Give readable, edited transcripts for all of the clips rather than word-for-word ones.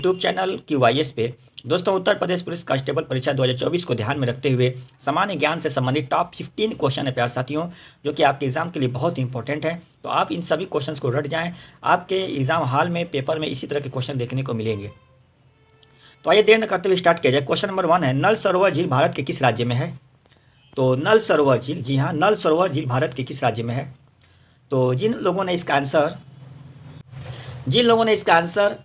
YouTube channel QIS पे दोस्तों Uttar Pradesh police constable परीक्षा 2024 को ध्यान में रखते हुए सामान्य ज्ञान से संबंधित टॉप 15 क्वेश्चन है प्यारे साथियों, जो कि आपके एग्जाम के लिए बहुत इंपॉर्टेंट है। तो आप इन सभी क्वेश्चंस को रट जाएं, आपके एग्जाम हॉल में पेपर में इसी तरह के क्वेश्चन देखने को मिलेंगे। तो आइए देर न करते हुए स्टार्ट किया जाए। क्वेश्चन नंबर 1 है, नल सरोवर झील भारत के किस राज्य में है? तो नल सरोवर झील, जी हाँ, नल सरोवर झील भारत के किस राज्य में है? तो जिन लोगों ने इसका आंसर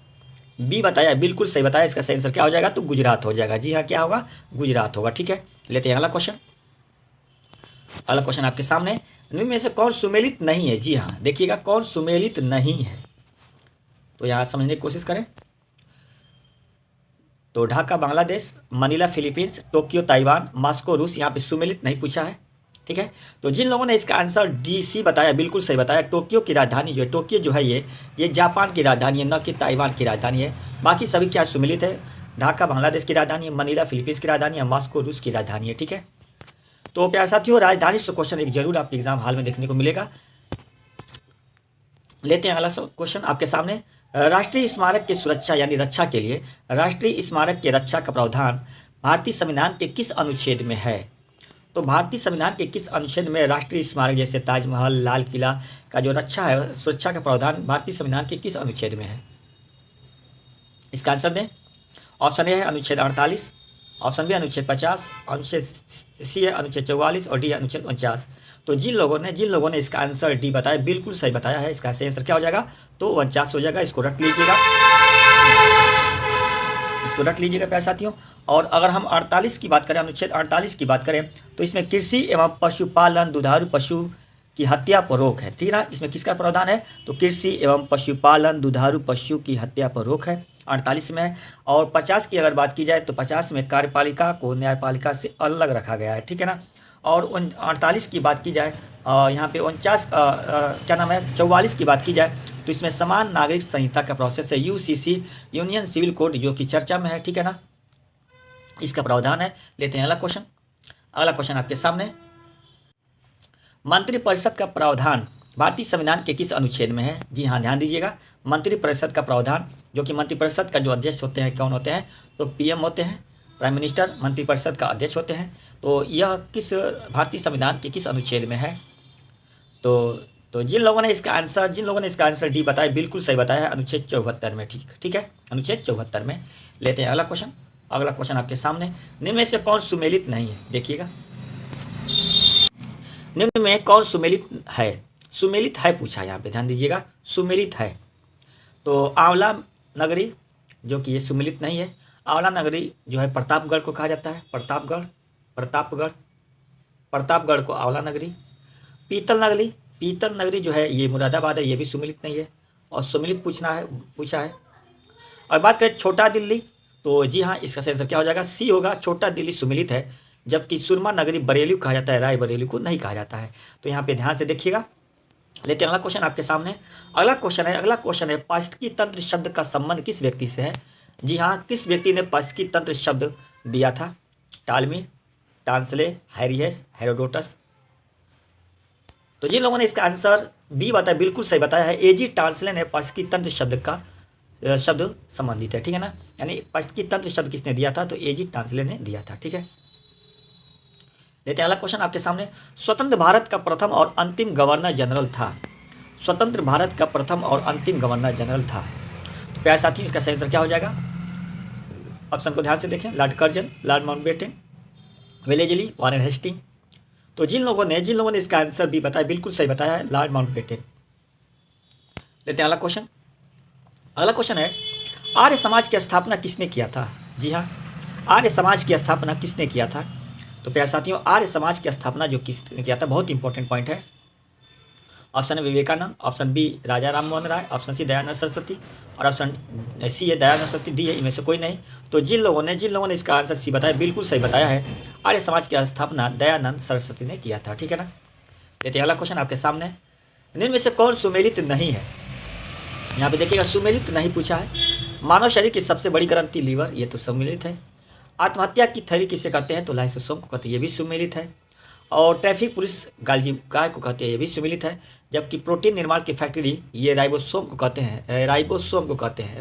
बी बताया, बिल्कुल सही बताया। इसका सही आंसर क्या हो जाएगा? तो गुजरात हो जाएगा। जी हाँ, क्या होगा? गुजरात होगा। ठीक है, लेते हैं अगला क्वेश्चन। अगला क्वेश्चन आपके सामने, निम्न में से कौन सुमेलित नहीं है? जी हाँ, देखिएगा कौन सुमेलित नहीं है, तो यहाँ समझने की कोशिश करें। तो Dhaka Bangladesh, Manila Philippines, Tokyo Taiwan, Moscow रूस, यहाँ पे सुमेलित नहीं पूछा है। ठीक है, तो जिन लोगों ने इसका आंसर DC बताया, बिल्कुल सही बताया। टोक्यो की राजधानी जो है, टोक्यो जो है ये जापान की राजधानी है, न कि ताइवान की राजधानी है। बाकी सभी क्या सुमेलित है? ढाका बांग्लादेश की राजधानी है, मनीला फिलीपींस की राजधानी है, मॉस्को रूस की राजधानी है। ठीक है, तो प्यारे साथियों राजधानी से क्वेश्चन एक जरूर आपके एग्जाम हॉल में देखने को मिलेगा। लेते हैं अगला क्वेश्चन आपके सामने। राष्ट्रीय स्मारक की सुरक्षा यानी रक्षा के लिए राष्ट्रीय स्मारक की रक्षा का प्रावधान भारतीय संविधान के किस अनुच्छेद में है? तो भारतीय संविधान के किस अनुच्छेद में राष्ट्रीय स्मारक जैसे ताजमहल, लाल किला का जो रक्षा है, सुरक्षा का प्रावधान भारतीय संविधान के किस अनुच्छेद में है? इसका आंसर दें। ऑप्शन ए है अनुच्छेद 48, ऑप्शन बी अनुच्छेद 50, अनुच्छेद सी है अनुच्छेद 44 और डी अनुच्छेद 49। तो जिन लोगों ने इसका आंसर डी बताया, बिल्कुल सही बताया है। इसका सही आंसर क्या हो जाएगा? तो 49 हो जाएगा। इसको रख लीजिएगा, प्यारे साथियों। और अगर हम 48 की बात करें, अनुच्छेद 48 की बात करें, तो इसमें कृषि एवं पशुपालन, दुधारू पशु की हत्या पर रोक है। ठीक है ना, इसमें किसका प्रावधान है? तो कृषि एवं पशुपालन, दुधारू पशु की हत्या पर रोक है, 48 में है। और 50 की अगर बात की जाए तो 50 में कार्यपालिका को न्यायपालिका से अलग रखा गया है। ठीक है ना, और 48 की बात की जाए, यहाँ पे 44 की बात की जाए तो इसमें समान नागरिक संहिता का प्रोसेस है, UCC यूनियन सिविल कोड, जो कि चर्चा में है। ठीक है ना, इसका प्रावधान है। लेते हैं अगला क्वेश्चन आपके सामने। मंत्रिपरिषद का प्रावधान भारतीय संविधान के किस अनुच्छेद में है? जी हाँ, ध्यान दीजिएगा। मंत्रिपरिषद का प्रावधान, जो कि मंत्रिपरिषद का जो अध्यक्ष होते हैं कौन होते हैं? तो PM होते हैं, प्राइम मिनिस्टर मंत्रिपरिषद का अध्यक्ष होते हैं। तो यह किस भारतीय संविधान के किस अनुच्छेद में है? तो जिन लोगों ने इसका आंसर डी बताया, बिल्कुल सही बताया है, अनुच्छेद 74 में। ठीक है, अनुच्छेद 74 में। लेते हैं अगला क्वेश्चन आपके सामने। निम्न में से कौन सुमेलित नहीं है? देखिएगा, निम्न में कौन सुमेलित है पूछा है यहाँ पे, ध्यान दीजिएगा, सुमेलित है। तो आंवला नगरी, जो कि ये सुमेलित नहीं है। आंवला नगरी जो है प्रतापगढ़ को कहा जाता है, प्रतापगढ़ को आंवला नगरी। पीतल नगरी जो है ये मुरादाबाद है, ये भी सुमेलित नहीं है, और सुमेलित पूछा है। और बात करें छोटा दिल्ली, तो जी हाँ, इसका सही आंसर क्या हो जाएगा? सी होगा, छोटा दिल्ली सुमेलित है, जबकि सुरमा नगरी बरेली कहा जाता है, राय बरेली को नहीं कहा जाता है। तो यहाँ पे ध्यान से देखिएगा। लेते हैं अगला क्वेश्चन आपके सामने। अगला क्वेश्चन है पारिस्थितिकी तंत्र शब्द का संबंध किस व्यक्ति से है? जी हाँ, किस व्यक्ति ने पारिस्थितिकी तंत्र शब्द दिया था? टालमी, टांसले, हैरियस, हेरोडोटस। तो जिन लोगों ने इसका आंसर बी बताया, बिल्कुल सही बताया है, AG टांसले ने पारिस्थितिकी तंत्र शब्द संबंधित है। ठीक है ना, यानी पारिस्थितिकी तंत्र शब्द किसने दिया था? तो AG टांसले ने दिया था। ठीक है, लेते हैं अगला क्वेश्चन आपके सामने। स्वतंत्र भारत का प्रथम और अंतिम गवर्नर जनरल था। तो प्यारे साथियों, इसका सही आंसर क्या हो जाएगा? ऑप्शन को ध्यान से देखें। Lord Curzon, Lord Mountbatten, Wellesley, Warren Hastings. तो जिन लोगों ने इसका आंसर भी बताया, बिल्कुल सही बताया है, लॉर्ड माउंटबेटन। लेते हैं अगला क्वेश्चन है, आर्य समाज की स्थापना किसने किया था? जी हाँ, आर्य समाज की स्थापना किसने किया था? तो प्यारे साथियों, आर्य समाज की स्थापना जो किसने किया था, बहुत इंपॉर्टेंट पॉइंट है। ऑप्शन है विवेकानंद, ऑप्शन बी राजा राम मोहन राय, ऑप्शन सी दयानंद सरस्वती, और ऑप्शन सी है दयानंद सरस्वती, डी है इनमें से कोई नहीं। तो जिन लोगों ने इसका आंसर सी बताया, बिल्कुल सही बताया है, आर्य समाज की स्थापना दयानंद सरस्वती ने किया था। ठीक है ना, लेते हैं अगला क्वेश्चन आपके सामने। निम्न में से कौन सुमेलित नहीं है? यहाँ पे देखिएगा, सुमेलित नहीं पूछा है। मानव शरीर की सबसे बड़ी ग्रंथि लीवर, ये तो सुमेलित है। आत्महत्या की थैली किसे कहते हैं? तो लाइसोसोम को कहते हैं, ये भी सुमेलित है। और ट्रैफिक पुलिस गालजी गाय को कहते हैं, ये भी सुमेलित है। जबकि प्रोटीन निर्माण की फैक्ट्री ये राइबोसोम को कहते हैं,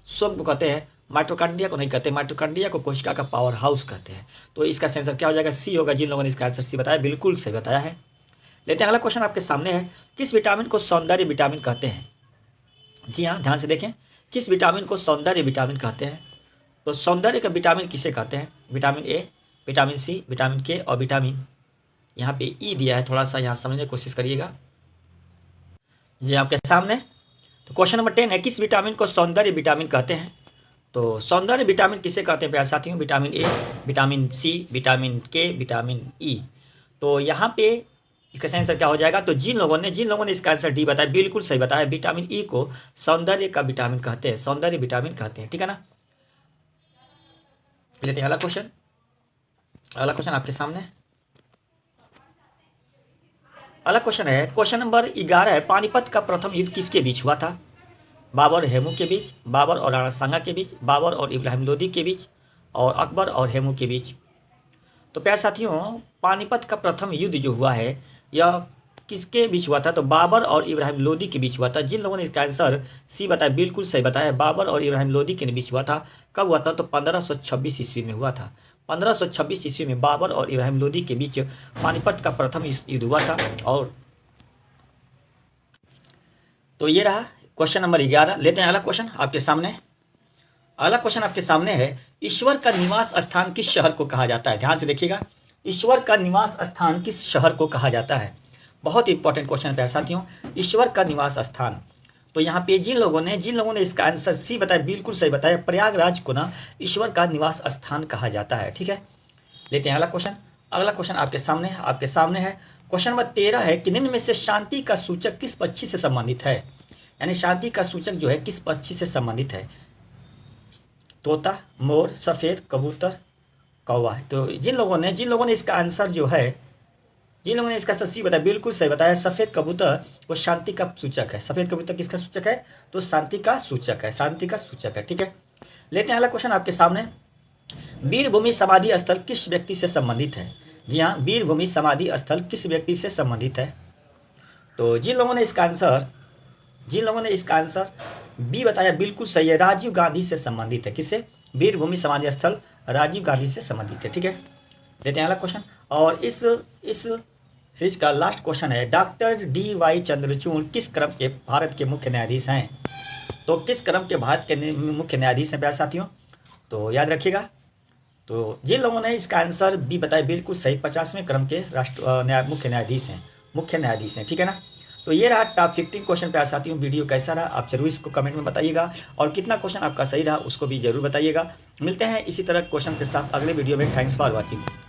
सोम को कहते हैं, माइटोकॉन्ड्रिया को नहीं कहते, माइटोकॉन्ड्रिया को कोशिका का पावर हाउस कहते हैं। तो इसका आंसर क्या हो जाएगा, सी होगा। जिन लोगों ने इसका आंसर सी बताया बिल्कुल सही बताया है। लेते हैं अगला क्वेश्चन आपके सामने है, किस विटामिन को सौंदर्य विटामिन कहते हैं? जी हाँ, ध्यान से देखें, किस विटामिन को सौंदर्य विटामिन कहते हैं? तो सौंदर्य का विटामिन किसे कहते हैं? Vitamin A, vitamin C, vitamin K और विटामिन यहाँ पे ई दिया है, थोड़ा सा यहाँ समझने की कोशिश करिएगा। जी आपके सामने तो क्वेश्चन नंबर 10 है, किस विटामिन को सौंदर्य विटामिन कहते हैं? तो सौंदर्य विटामिन किसे कहते हैं प्यारे साथियों? Vitamin A, vitamin C, vitamin K, vitamin E. तो यहाँ पे इसका आंसर क्या हो जाएगा? तो जिन लोगों ने इसका आंसर डी बताया बिल्कुल सही बताया। विटामिन ई को सौंदर्य का विटामिन कहते हैं, सौंदर्य विटामिन कहते हैं, ठीक है ना। लेते हैं अगला क्वेश्चन। अगला क्वेश्चन आपके सामने, अगला क्वेश्चन है, क्वेश्चन नंबर 11 है, पानीपत का प्रथम युद्ध किसके बीच हुआ था? बाबर और हेमू के बीच, बाबर और राणा सांगा के बीच, बाबर और इब्राहिम लोदी के बीच, और अकबर और हेमू के बीच। तो प्यारे साथियों, पानीपत का प्रथम युद्ध जो हुआ है यह किसके बीच हुआ था? तो बाबर और इब्राहिम लोदी के बीच हुआ था। जिन लोगों ने इसका आंसर सी बताया बिल्कुल सही बताया, बाबर और इब्राहिम लोदी के बीच हुआ था। कब हुआ था? तो 1526 ईस्वी में हुआ था। 1526 ईस्वी में बाबर और इब्राहिम लोदी के बीच पानीपत का प्रथम युद्ध हुआ था। और तो ये रहा क्वेश्चन नंबर 11। लेते हैं अगला क्वेश्चन आपके सामने। अगला क्वेश्चन आपके सामने है, ईश्वर का निवास स्थान किस शहर को कहा जाता है? ध्यान से देखिएगा, ईश्वर का निवास स्थान किस शहर को कहा जाता है? बहुत इंपॉर्टेंट क्वेश्चन है प्यारे साथियों, ईश्वर का निवास स्थान। तो यहाँ पे जिन लोगों ने इसका आंसर सी बताया बिल्कुल सही बताया, प्रयागराज को ना ईश्वर का निवास स्थान कहा जाता है, ठीक है। लेते हैं अगला क्वेश्चन। अगला क्वेश्चन आपके सामने है क्वेश्चन नंबर 13 है कि निम्न में से शांति का सूचक किस पक्षी से संबंधित है? यानी शांति का सूचक जो है किस पक्षी से संबंधित है? तोता, मोर, सफ़ेद, कबूतर, कौवा। तो जिन लोगों ने इसका आंसर जो है, जिन लोगों ने इसका सही बताया बिल्कुल सही बताया, सफ़ेद कबूतर वो शांति का सूचक है। सफ़ेद कबूतर किसका सूचक है? तो शांति का सूचक है, शांति का सूचक है, ठीक है। लेते हैं अगला क्वेश्चन आपके सामने, वीरभूमि समाधि स्थल किस व्यक्ति से संबंधित है? जी हाँ, वीरभूमि समाधि स्थल किस व्यक्ति से संबंधित है? तो जिन लोगों ने इसका आंसर बी बताया बिल्कुल सही है, राजीव गांधी से संबंधित है। किससे? वीरभूमि समाधि स्थल राजीव गांधी से संबंधित है, ठीक है। देते हैं अगला क्वेश्चन, और इस सीरीज का लास्ट क्वेश्चन है, डॉक्टर DY चंद्रचूड़ किस क्रम के भारत के मुख्य न्यायाधीश हैं? तो किस क्रम के भारत के मुख्य न्यायाधीश हैं प्यारे साथियों? तो याद रखिएगा, तो जिन लोगों ने इसका आंसर बी बताया बिल्कुल सही, 50वें क्रम के मुख्य न्यायाधीश हैं, ठीक है ना। तो ये रहा टॉप 15 क्वेश्चन प्यारे साथियों। वीडियो कैसा रहा आप जरूर इसको कमेंट में बताइएगा, और कितना क्वेश्चन आपका सही रहा उसको भी जरूर बताइएगा। मिलते हैं इसी तरह क्वेश्चन के साथ अगले वीडियो में। Thanks for watching.